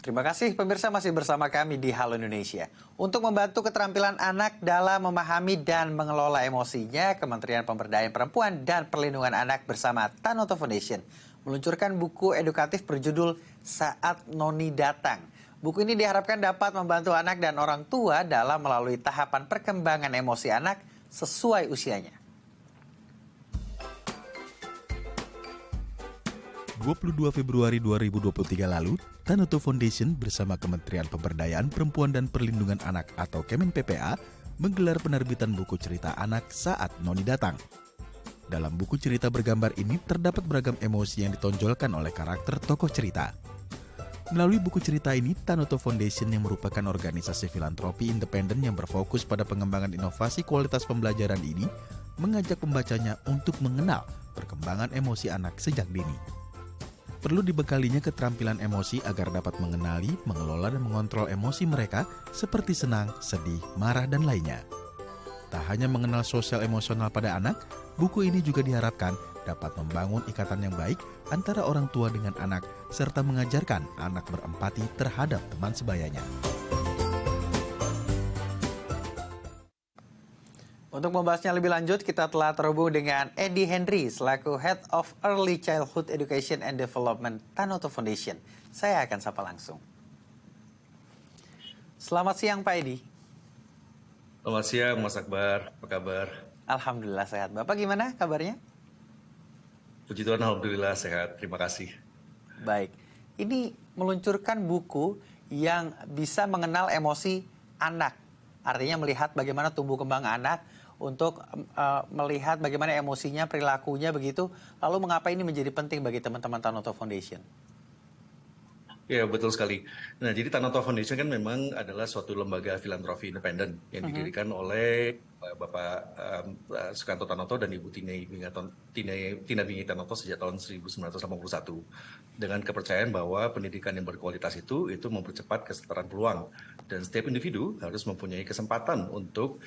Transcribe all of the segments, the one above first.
Terima kasih pemirsa masih bersama kami di Halo Indonesia. Untuk membantu keterampilan anak dalam memahami dan mengelola emosinya, Kementerian Pemberdayaan Perempuan dan Perlindungan Anak bersama Tanoto Foundation meluncurkan buku edukatif berjudul Saat Noni Datang. Buku ini diharapkan dapat membantu anak dan orang tua dalam melalui tahapan perkembangan emosi anak sesuai usianya. 22 Februari 2023 lalu, Tanoto Foundation bersama Kementerian Pemberdayaan Perempuan dan Perlindungan Anak atau Kemen-PPA menggelar penerbitan buku cerita anak Saat Noni Datang. Dalam buku cerita bergambar ini terdapat beragam emosi yang ditonjolkan oleh karakter tokoh cerita. Melalui buku cerita ini, Tanoto Foundation yang merupakan organisasi filantropi independen yang berfokus pada pengembangan inovasi kualitas pembelajaran ini mengajak pembacanya untuk mengenal perkembangan emosi anak sejak dini. Perlu dibekalinya keterampilan emosi agar dapat mengenali, mengelola, dan mengontrol emosi mereka seperti senang, sedih, marah, dan lainnya. Tak hanya mengenal sosial emosional pada anak, buku ini juga diharapkan dapat membangun ikatan yang baik antara orang tua dengan anak, serta mengajarkan anak berempati terhadap teman sebayanya. Untuk membahasnya lebih lanjut, kita telah terhubung dengan Edi Henry selaku Head of Early Childhood Education and Development Tanoto Foundation. Saya akan sapa langsung. Selamat siang Pak Edi. Selamat siang Mas Akbar, apa kabar? Alhamdulillah sehat. Bapak gimana kabarnya? Puji Tuhan, Alhamdulillah sehat, terima kasih. Baik, ini meluncurkan buku yang bisa mengenal emosi anak. Artinya melihat bagaimana tumbuh kembang anak, untuk melihat bagaimana emosinya, perilakunya begitu. Lalu mengapa ini menjadi penting bagi teman-teman Tanoto Foundation? Ya, betul sekali. Nah, jadi Tanoto Foundation kan memang adalah suatu lembaga filantropi independen yang didirikan oleh Bapak Sukanto Tanoto dan Ibu Tina Bingi Tanoto sejak tahun 1981 dengan kepercayaan bahwa pendidikan yang berkualitas itu mempercepat kesetaraan peluang dan setiap individu harus mempunyai kesempatan untuk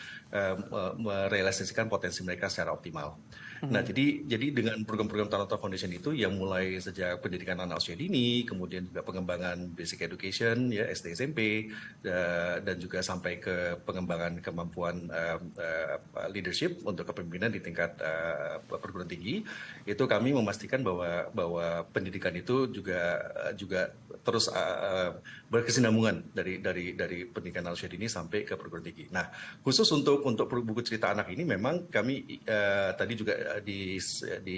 merealisasikan potensi mereka secara optimal. Nah, jadi dengan program-program Tanoto Foundation itu yang mulai sejak pendidikan anak usia dini, kemudian juga pengembangan basic education ya SD SMP dan juga sampai ke pengembangan kemampuan leadership untuk kepemimpinan di tingkat perguruan tinggi, itu kami memastikan bahwa pendidikan itu juga terus berkesinambungan dari pendidikan anak usia dini sampai ke perguruan tinggi. Nah, khusus untuk buku cerita anak ini memang kami tadi juga di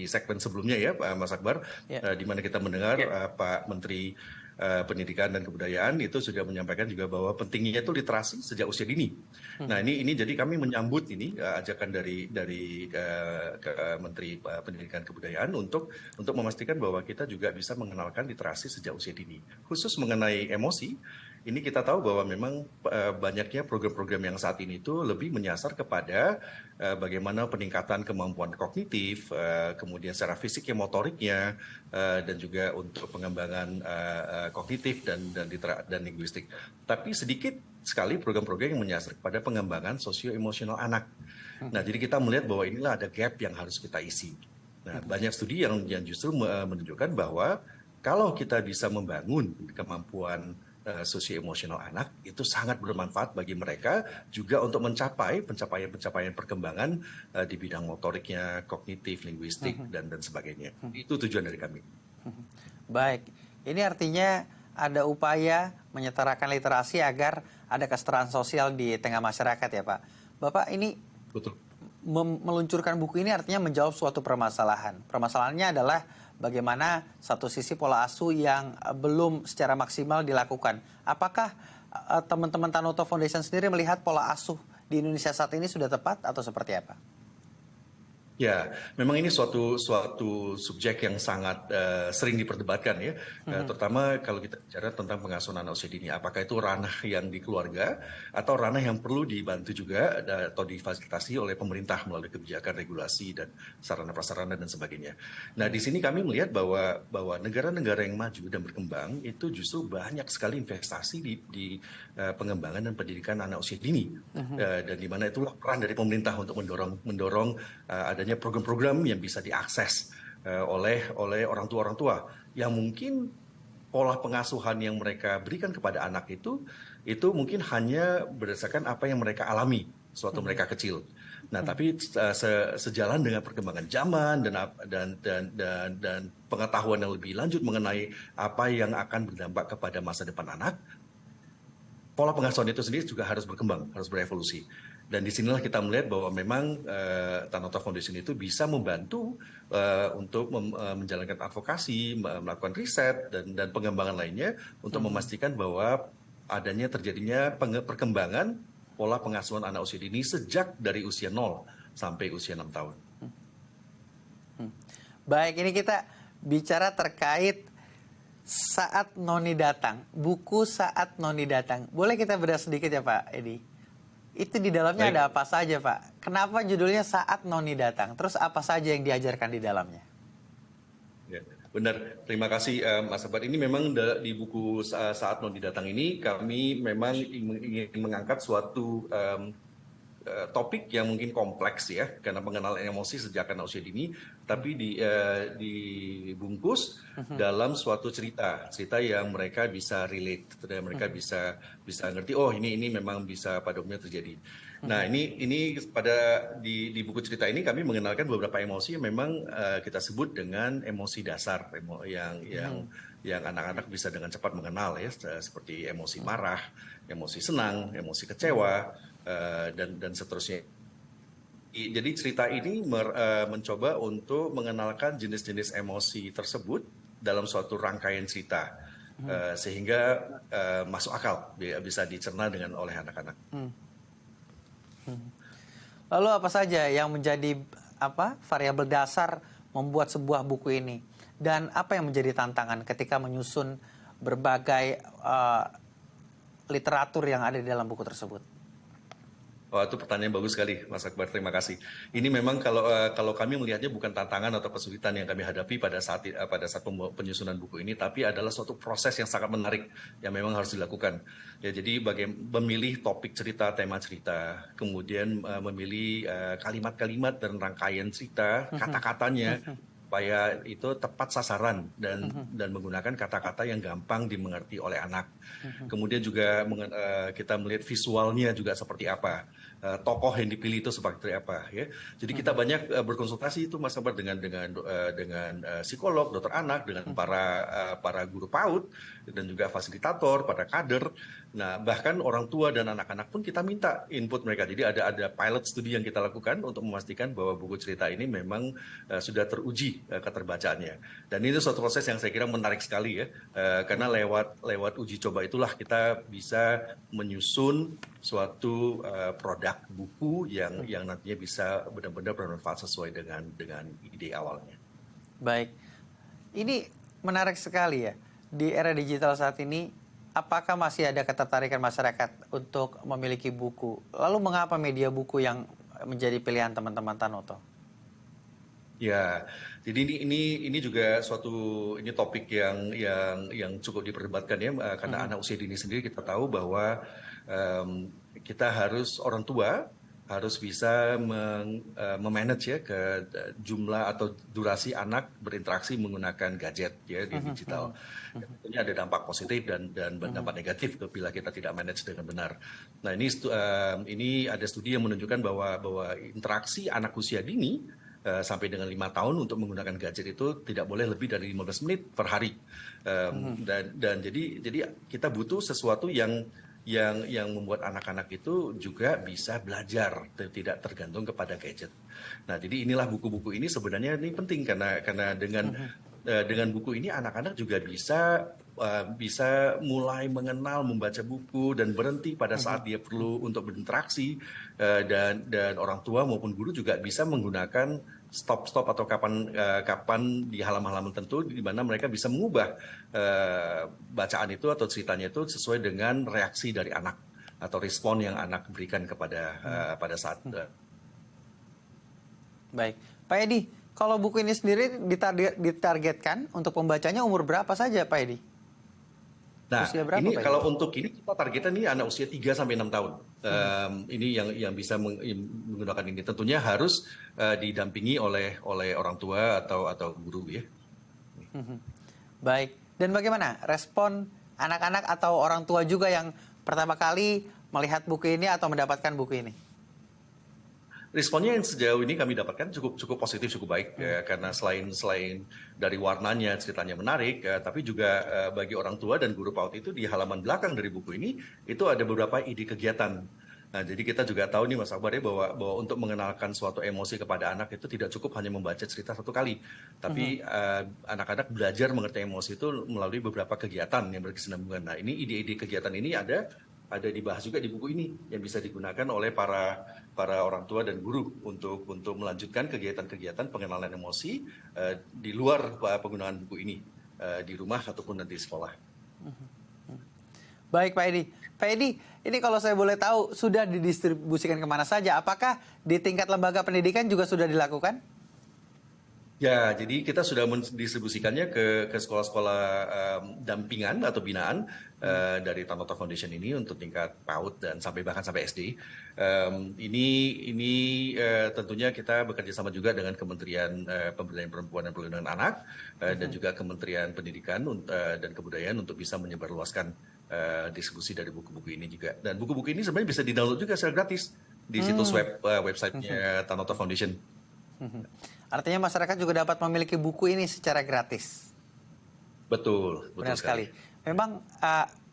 segmen sebelumnya ya Mas Akbar, di mana kita mendengar Pak Menteri Pendidikan dan Kebudayaan itu sudah menyampaikan juga bahwa pentingnya itu literasi sejak usia dini. Nah, ini jadi kami menyambut ini ajakan dari Menteri Pendidikan Kebudayaan untuk memastikan bahwa kita juga bisa mengenalkan literasi sejak usia dini. Khusus mengenai emosi, ini kita tahu bahwa memang banyaknya program-program yang saat ini itu lebih menyasar kepada bagaimana peningkatan kemampuan kognitif, kemudian secara fisik ya motoriknya, dan juga untuk pengembangan kognitif dan linguistik. Tapi sedikit sekali program-program yang menyasar pada pengembangan sosio-emosional anak. Nah, jadi kita melihat bahwa inilah ada gap yang harus kita isi. Nah, banyak studi yang justru menunjukkan bahwa kalau kita bisa membangun kemampuan sosio-emosional anak, itu sangat bermanfaat bagi mereka juga untuk mencapai pencapaian perkembangan di bidang motoriknya, kognitif, linguistik, dan sebagainya. Itu tujuan dari kami. Baik, ini artinya ada upaya menyetarakan literasi agar ada kesetaraan sosial di tengah masyarakat ya Pak. Bapak ini Betul. Meluncurkan buku ini artinya menjawab suatu permasalahan. Permasalahannya adalah bagaimana satu sisi pola asuh yang belum secara maksimal dilakukan. Apakah teman-teman Tanoto Foundation sendiri melihat pola asuh di Indonesia saat ini sudah tepat atau seperti apa? Ya, memang ini suatu subjek yang sangat sering diperdebatkan ya, terutama kalau kita bicara tentang pengasuhan anak usia dini. Apakah itu ranah yang di keluarga atau ranah yang perlu dibantu juga atau difasilitasi oleh pemerintah melalui kebijakan regulasi dan sarana-prasarana dan sebagainya. Nah, di sini kami melihat bahwa negara-negara yang maju dan berkembang itu justru banyak sekali investasi di pengembangan dan pendidikan anak usia dini, dan di mana itulah peran dari pemerintah untuk mendorong adanya program-program yang bisa diakses oleh orang tua yang mungkin pola pengasuhan yang mereka berikan kepada anak itu mungkin hanya berdasarkan apa yang mereka alami sewaktu mereka kecil. Nah, tapi sejalan dengan perkembangan zaman dan pengetahuan yang lebih lanjut mengenai apa yang akan berdampak kepada masa depan anak, pola pengasuhan itu sendiri juga harus berkembang, harus berevolusi. Dan disinilah kita melihat bahwa memang Tanoto Foundation itu bisa membantu untuk menjalankan advokasi, melakukan riset dan pengembangan lainnya untuk memastikan bahwa terjadinya perkembangan pola pengasuhan anak usia dini sejak dari usia 0 sampai usia 6 tahun. Baik, ini kita bicara terkait Saat Noni Datang, buku Saat Noni Datang. Boleh kita bedah sedikit ya Pak Edi? Itu di dalamnya Baik. ada apa saja Pak? Kenapa judulnya Saat Noni Datang? Terus apa saja yang diajarkan di dalamnya? Ya, benar, terima kasih Mas Abar. Ini memang di buku Saat Noni Datang ini kami memang ingin mengangkat suatu topik yang mungkin kompleks ya, karena pengenalan emosi sejak anak usia dini, tapi dibungkus dalam suatu cerita yang mereka bisa relate, dan mereka bisa ngerti, oh ini memang bisa pada umumnya terjadi. Nah, ini di buku cerita ini kami mengenalkan beberapa emosi yang memang kita sebut dengan emosi dasar, yang anak-anak bisa dengan cepat mengenal ya, seperti emosi marah, emosi senang, emosi kecewa, dan seterusnya. Jadi cerita ini mencoba untuk mengenalkan jenis-jenis emosi tersebut dalam suatu rangkaian cerita, sehingga masuk akal, bisa dicerna oleh anak-anak. Lalu apa saja yang menjadi variabel dasar membuat sebuah buku ini? Dan apa yang menjadi tantangan ketika menyusun berbagai literatur yang ada di dalam buku tersebut? Oh, itu pertanyaan bagus sekali, Mas Akbar. Terima kasih. Ini memang kalau kami melihatnya bukan tantangan atau kesulitan yang kami hadapi pada saat penyusunan buku ini, tapi adalah suatu proses yang sangat menarik yang memang harus dilakukan. Ya, jadi memilih topik cerita, tema cerita, kemudian memilih kalimat-kalimat dan rangkaian cerita, kata-katanya, supaya itu tepat sasaran dan menggunakan kata-kata yang gampang dimengerti oleh anak. Kemudian juga kita melihat visualnya juga seperti apa, tokoh yang dipilih itu seperti apa ya. Jadi kita banyak berkonsultasi itu Mas Sabar dengan psikolog, dokter anak, dengan para guru PAUD dan juga fasilitator, para kader. Nah, bahkan orang tua dan anak-anak pun kita minta input mereka. Jadi ada pilot studi yang kita lakukan untuk memastikan bahwa buku cerita ini memang sudah teruji keterbacaannya. Dan ini suatu proses yang saya kira menarik sekali ya, karena lewat uji coba itulah kita bisa menyusun suatu produk buku yang nantinya bisa benar-benar bermanfaat sesuai dengan ide awalnya. Baik, ini menarik sekali ya. Di era digital saat ini, apakah masih ada ketertarikan masyarakat untuk memiliki buku? Lalu mengapa media buku yang menjadi pilihan teman-teman Tanoto? Ya, jadi ini juga ini topik yang cukup diperdebatkan ya, karena anak usia dini sendiri kita tahu bahwa orang tua harus bisa memanage ya ke jumlah atau durasi anak berinteraksi menggunakan gadget ya di digital. Tentunya ada dampak positif dan dampak negatif bila kita tidak manage dengan benar. Nah, ini ada studi yang menunjukkan bahwa interaksi anak usia dini sampai dengan 5 tahun untuk menggunakan gadget itu tidak boleh lebih dari 15 menit per hari. Dan jadi kita butuh sesuatu yang membuat anak-anak itu juga bisa belajar, tidak tergantung kepada gadget. Nah, jadi inilah buku-buku ini sebenarnya ini penting karena dengan buku ini anak-anak juga bisa mulai mengenal membaca buku dan berhenti pada saat dia perlu untuk berinteraksi, dan orang tua maupun guru juga bisa menggunakan stop atau kapan di halaman-halaman tertentu di mana mereka bisa mengubah bacaan itu atau ceritanya itu sesuai dengan reaksi dari anak atau respon yang anak berikan pada saat. Baik, Pak Edi, kalau buku ini sendiri ditargetkan untuk pembacanya umur berapa saja, Pak Edi? Nah, usia berapa, ini Pak kalau Edi? untuk ini kita targetkan ini anak usia 3 sampai 6 tahun. Ini yang bisa menggunakan ini. Tentunya harus didampingi oleh orang tua atau guru ya. Baik, Dan bagaimana respon anak-anak atau orang tua juga yang pertama kali melihat buku ini atau mendapatkan buku ini? Responnya yang sejauh ini kami dapatkan cukup positif, cukup baik ya, karena selain dari warnanya, ceritanya menarik, tapi juga bagi orang tua dan guru PAUD itu di halaman belakang dari buku ini itu ada beberapa ide kegiatan. Nah, jadi kita juga tahu nih Mas Akbar ya bahwa untuk mengenalkan suatu emosi kepada anak itu tidak cukup hanya membaca cerita satu kali, tapi anak-anak belajar mengerti emosi itu melalui beberapa kegiatan yang berkesinambungan. Nah, ini ide-ide kegiatan ini ada dibahas juga di buku ini yang bisa digunakan oleh para orang tua dan guru untuk melanjutkan kegiatan-kegiatan pengenalan emosi di luar penggunaan buku ini di rumah ataupun nanti di sekolah. Baik Pak Edi. Pak Edi, ini kalau saya boleh tahu sudah didistribusikan kemana saja? Apakah di tingkat lembaga pendidikan juga sudah dilakukan? Ya, jadi kita sudah mendistribusikannya ke sekolah-sekolah dampingan atau binaan dari Tanoto Foundation ini untuk tingkat PAUD dan bahkan sampai SD. Ini tentunya kita bekerja sama juga dengan Kementerian Pemberdayaan Perempuan dan Perlindungan Anak dan juga Kementerian Pendidikan dan Kebudayaan untuk bisa menyebarluaskan distribusi dari buku-buku ini juga. Dan buku-buku ini sebenarnya bisa di-download juga secara gratis di situs websitenya Tanoto Foundation. Artinya masyarakat juga dapat memiliki buku ini secara gratis. Betul sekali. Memang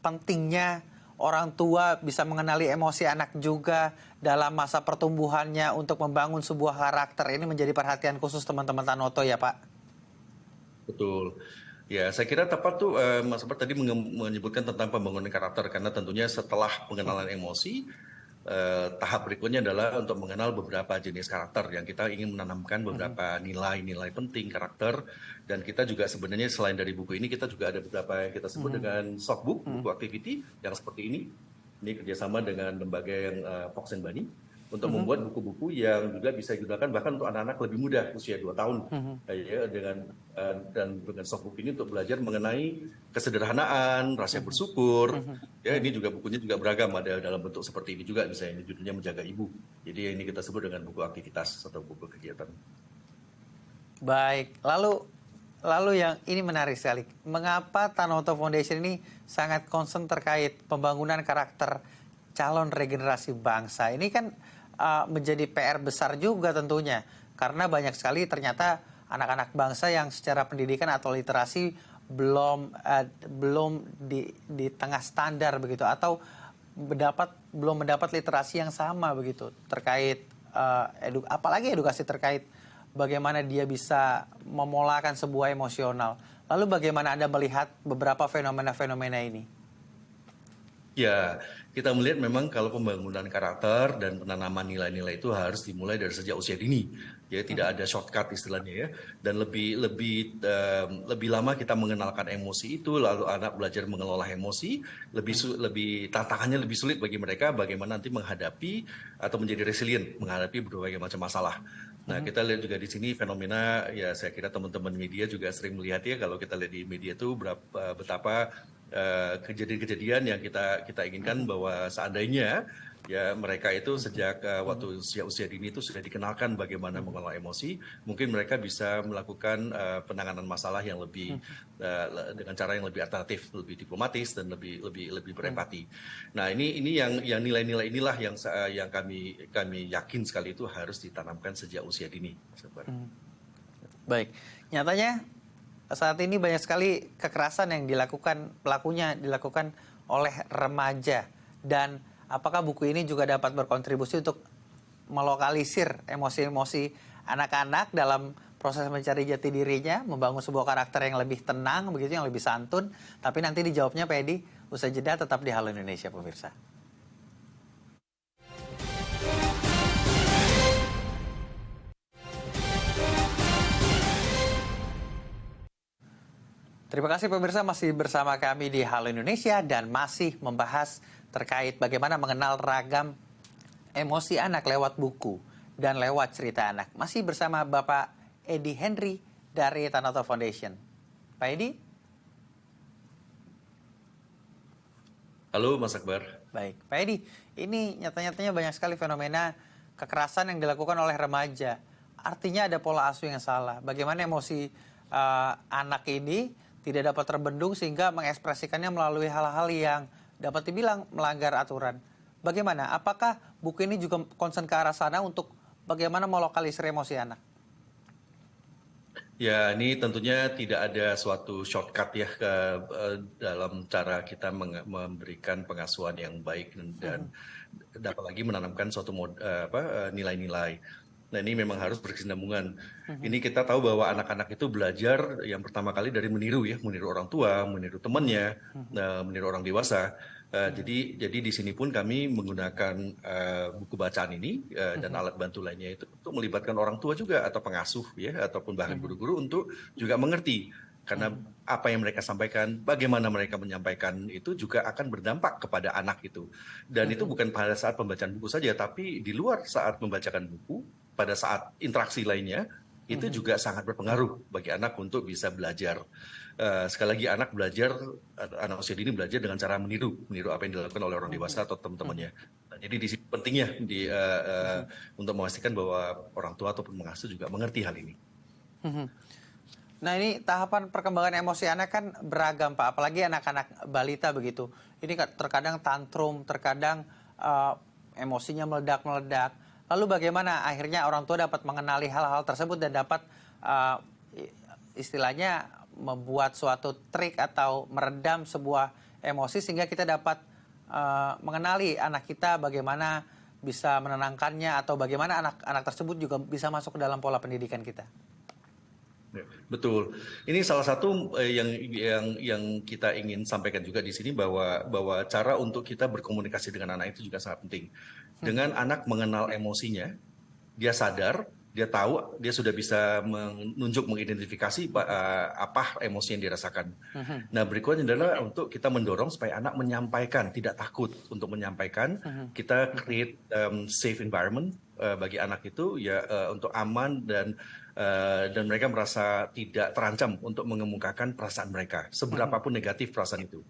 pentingnya orang tua bisa mengenali emosi anak juga dalam masa pertumbuhannya untuk membangun sebuah karakter. Ini menjadi perhatian khusus teman-teman Tanoto ya Pak? Betul. Ya, saya kira tepat tuh Mas Albert tadi menyebutkan tentang pembangunan karakter karena tentunya setelah pengenalan emosi tahap berikutnya adalah untuk mengenal beberapa jenis karakter yang kita ingin menanamkan beberapa nilai-nilai penting karakter dan kita juga sebenarnya selain dari buku ini kita juga ada beberapa yang kita sebut dengan soft book, buku activity yang seperti ini kerjasama dengan lembaga yang Fox and Bunny untuk membuat buku-buku yang juga bisa digunakan bahkan untuk anak-anak lebih muda usia 2 tahun ya, dengan soft book ini untuk belajar mengenai kesederhanaan, rasa bersyukur. Ya, ini juga bukunya juga beragam, ada dalam bentuk seperti ini juga misalnya judulnya Menjaga Ibu. Jadi ini kita sebut dengan buku aktivitas atau buku kegiatan. Baik, lalu yang ini menarik sekali. Mengapa Tanoto Foundation ini sangat concern terkait pembangunan karakter calon regenerasi bangsa? Ini kan menjadi PR besar juga tentunya karena banyak sekali ternyata anak-anak bangsa yang secara pendidikan atau literasi belum di tengah standar begitu atau belum mendapat literasi yang sama begitu terkait apalagi edukasi terkait bagaimana dia bisa memolakan sebuah emosional. Lalu bagaimana Anda melihat beberapa fenomena-fenomena ini? Ya, kita melihat memang kalau pembangunan karakter dan penanaman nilai-nilai itu harus dimulai dari sejak usia dini. Ya, tidak ada shortcut istilahnya ya. Dan lebih lama kita mengenalkan emosi itu, lalu anak belajar mengelola emosi, lebih tantangannya lebih sulit bagi mereka bagaimana nanti menghadapi atau menjadi resilient menghadapi berbagai macam masalah. Nah, kita lihat juga di sini fenomena, ya saya kira teman-teman media juga sering melihat ya, kalau kita lihat di media itu betapa kejadian-kejadian yang kita inginkan bahwa seandainya ya mereka itu sejak waktu usia dini itu sudah dikenalkan bagaimana mengelola emosi, mungkin mereka bisa melakukan penanganan masalah yang lebih dengan cara yang lebih alternatif, lebih diplomatis dan lebih berempati. Nah, ini yang nilai-nilai inilah yang kami yakin sekali itu harus ditanamkan sejak usia dini. Baik, nyatanya saat ini banyak sekali kekerasan yang pelakunya dilakukan oleh remaja. Dan apakah buku ini juga dapat berkontribusi untuk melokalisir emosi-emosi anak-anak dalam proses mencari jati dirinya, membangun sebuah karakter yang lebih tenang, begitu, yang lebih santun. Tapi nanti dijawabnya Pak Edi, usai jeda tetap di Halo Indonesia pemirsa. Terima kasih pemirsa masih bersama kami di Halo Indonesia dan masih membahas terkait bagaimana mengenal ragam emosi anak lewat buku dan lewat cerita anak. Masih bersama Bapak Edi Henry dari Tanoto Foundation. Pak Edi? Halo Mas Akbar. Baik, Pak Edi, ini nyata-nyatanya banyak sekali fenomena kekerasan yang dilakukan oleh remaja. Artinya ada pola asuh yang salah. Bagaimana emosi anak ini tidak dapat terbendung sehingga mengekspresikannya melalui hal-hal yang dapat dibilang melanggar aturan. Bagaimana? Apakah buku ini juga concern ke arah sana untuk bagaimana melokalisir emosi anak? Ya, ini tentunya tidak ada suatu shortcut ya dalam cara kita memberikan pengasuhan yang baik dan dapat lagi menanamkan suatu nilai-nilai. Nah, ini memang harus berkesinambungan. Ini kita tahu bahwa anak-anak itu belajar yang pertama kali dari meniru ya, meniru orang tua, meniru temannya, meniru orang dewasa. Jadi di sini pun kami menggunakan buku bacaan ini dan alat bantu lainnya itu untuk melibatkan orang tua juga atau pengasuh ya ataupun bahkan guru-guru untuk juga mengerti karena apa yang mereka sampaikan, bagaimana mereka menyampaikan itu juga akan berdampak kepada anak itu. Dan itu bukan pada saat pembacaan buku saja, tapi di luar saat membacakan buku, pada saat interaksi lainnya itu juga sangat berpengaruh bagi anak untuk bisa belajar. Sekali lagi anak anak usia dini belajar dengan cara meniru apa yang dilakukan oleh orang dewasa atau teman-temannya. Nah, jadi di sini pentingnya untuk memastikan bahwa orang tua ataupun pengasuh juga mengerti hal ini. Nah, ini tahapan perkembangan emosi anak kan beragam, Pak. Apalagi anak-anak balita begitu. Ini terkadang tantrum, terkadang emosinya meledak-meledak. Lalu bagaimana akhirnya orang tua dapat mengenali hal-hal tersebut dan dapat istilahnya membuat suatu trik atau meredam sebuah emosi sehingga kita dapat mengenali anak kita bagaimana bisa menenangkannya atau bagaimana anak-anak tersebut juga bisa masuk ke dalam pola pendidikan kita. Betul. Ini salah satu yang kita ingin sampaikan juga di sini bahwa cara untuk kita berkomunikasi dengan anak itu juga sangat penting. Dengan anak mengenal emosinya, dia sadar, dia tahu, dia sudah bisa mengidentifikasi apa emosi yang dirasakan. Nah, berikutnya adalah untuk kita mendorong supaya anak menyampaikan, tidak takut untuk menyampaikan. Kita create safe environment bagi anak itu ya untuk aman dan mereka merasa tidak terancam untuk mengemukakan perasaan mereka, seberapapun negatif perasaan itu.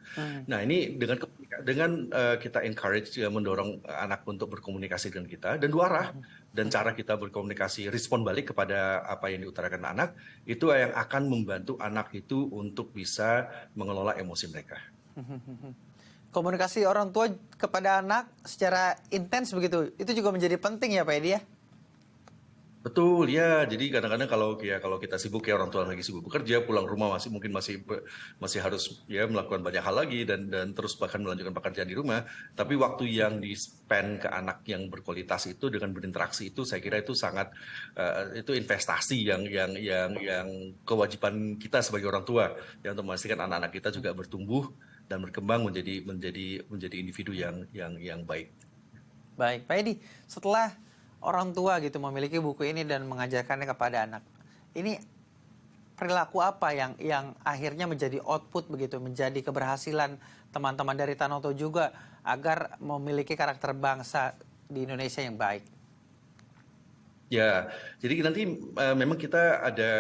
Nah, ini dengan kita encourage mendorong anak untuk berkomunikasi dengan kita dan dua arah dan cara kita berkomunikasi respon balik kepada apa yang diutarakan anak itu yang akan membantu anak itu untuk bisa mengelola emosi mereka. Komunikasi orang tua kepada anak secara intens begitu, itu juga menjadi penting ya Pak Edi ya? Betul ya, jadi kadang-kadang kalau kita sibuk ya orang tua lagi sibuk bekerja, pulang rumah masih harus ya melakukan banyak hal lagi dan terus bahkan melanjutkan pekerjaan di rumah. Tapi waktu yang di spend ke anak yang berkualitas itu dengan berinteraksi itu saya kira itu sangat itu investasi yang kewajiban kita sebagai orang tua ya untuk memastikan anak-anak kita juga bertumbuh dan berkembang menjadi individu yang baik. Baik, Pak Edi, setelah orang tua gitu memiliki buku ini dan mengajarkannya kepada anak, ini perilaku apa yang akhirnya menjadi output begitu, menjadi keberhasilan teman-teman dari Tanoto juga agar memiliki karakter bangsa di Indonesia yang baik? Ya, jadi nanti memang kita ada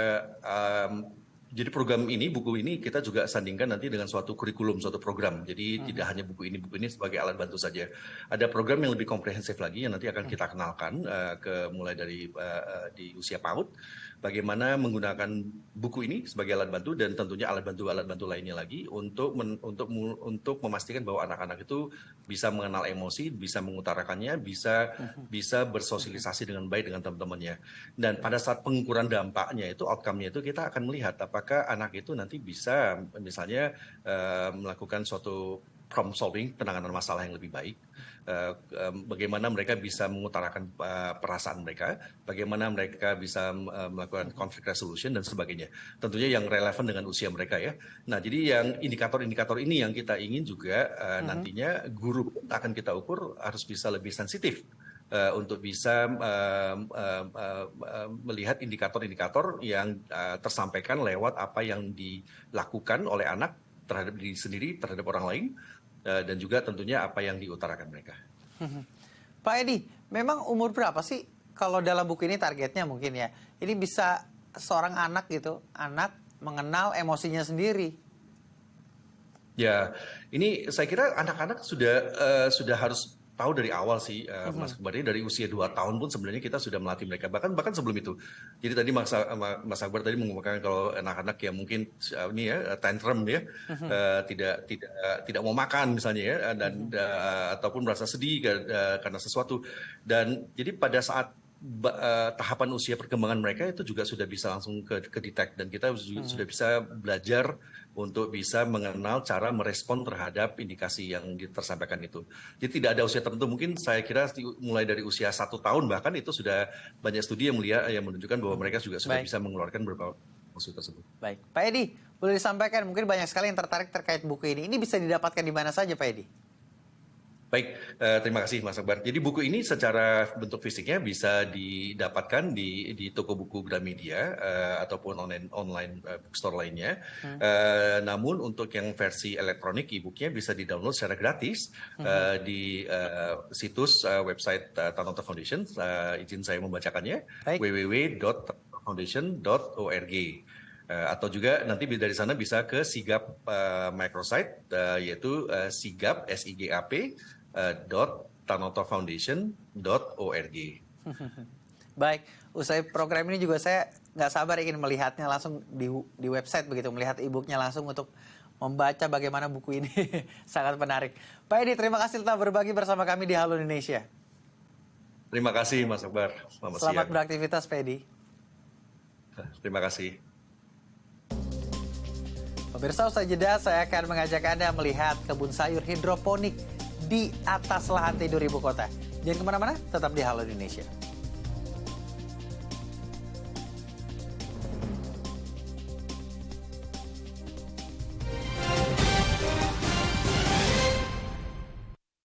jadi buku ini kita juga sandingkan nanti dengan suatu kurikulum, suatu program. Jadi tidak hanya buku ini sebagai alat bantu saja. Ada program yang lebih komprehensif lagi yang nanti akan kita kenalkan mulai dari di usia PAUD. Bagaimana menggunakan buku ini sebagai alat bantu dan tentunya alat bantu lainnya lagi untuk memastikan bahwa anak-anak itu bisa mengenal emosi, bisa mengutarakannya, bisa bersosialisasi dengan baik dengan teman-temannya. Dan pada saat pengukuran dampaknya itu, outcome-nya itu kita akan melihat apakah anak itu nanti bisa misalnya melakukan suatu problem solving, penanganan masalah yang lebih baik. Bagaimana mereka bisa mengutarakan perasaan mereka, bagaimana mereka bisa melakukan conflict resolution dan sebagainya. Tentunya yang relevan dengan usia mereka ya. Nah, jadi yang indikator-indikator ini yang kita ingin juga nantinya guru akan kita ukur harus bisa lebih sensitif untuk bisa melihat indikator-indikator yang tersampaikan lewat apa yang dilakukan oleh anak terhadap diri sendiri, terhadap orang lain, dan juga tentunya apa yang diutarakan mereka. Pak Edi, memang umur berapa sih kalau dalam buku ini targetnya mungkin ya? Ini bisa seorang anak gitu, anak mengenal emosinya sendiri. Ya, ini saya kira anak-anak sudah harus tahu dari awal sih, Mas Akbar, dari usia 2 tahun pun sebenarnya kita sudah melatih mereka, bahkan sebelum itu. Jadi tadi Mas Akbar tadi mengumumkan kalau anak-anak yang mungkin ini ya tantrum ya, tidak mau makan misalnya ya, dan ataupun merasa sedih karena sesuatu. Dan jadi pada saat tahapan usia perkembangan mereka itu juga sudah bisa langsung ke detect, dan kita sudah bisa belajar untuk bisa mengenal cara merespon terhadap indikasi yang tersampaikan itu. Jadi tidak ada usia tertentu, mungkin saya kira mulai dari usia 1 tahun bahkan itu sudah banyak studi yang menunjukkan bahwa mereka juga sudah bisa mengeluarkan beberapa emosi tersebut. Baik, Pak Edi, boleh disampaikan, mungkin banyak sekali yang tertarik terkait buku ini. Ini bisa didapatkan di mana saja, Pak Edi? Baik, terima kasih Mas Akbar. Jadi buku ini secara bentuk fisiknya bisa didapatkan di toko buku Gramedia ataupun online bookstore lainnya. Namun untuk yang versi elektronik e-booknya bisa di-download secara gratis di situs website Tanoto Foundation. Izin saya membacakannya, www.tanotofoundation.org. Atau juga nanti dari sana bisa ke Sigap microsite, yaitu sigap .tanotofoundation.org. Baik, usai program ini juga saya nggak sabar ingin melihatnya langsung di website begitu, melihat e-booknya langsung untuk membaca bagaimana buku ini. Sangat menarik. Pak Edi, terima kasih telah berbagi bersama kami di Halo Indonesia. Terima kasih Mas Akbar. Selamat beraktivitas, Pak Edi. Terima kasih. Pemirsa, usai jeda saya akan mengajak Anda melihat kebun sayur hidroponik di atas lahan tidur ibu kota. Jangan kemana-mana, tetap di Halo Indonesia.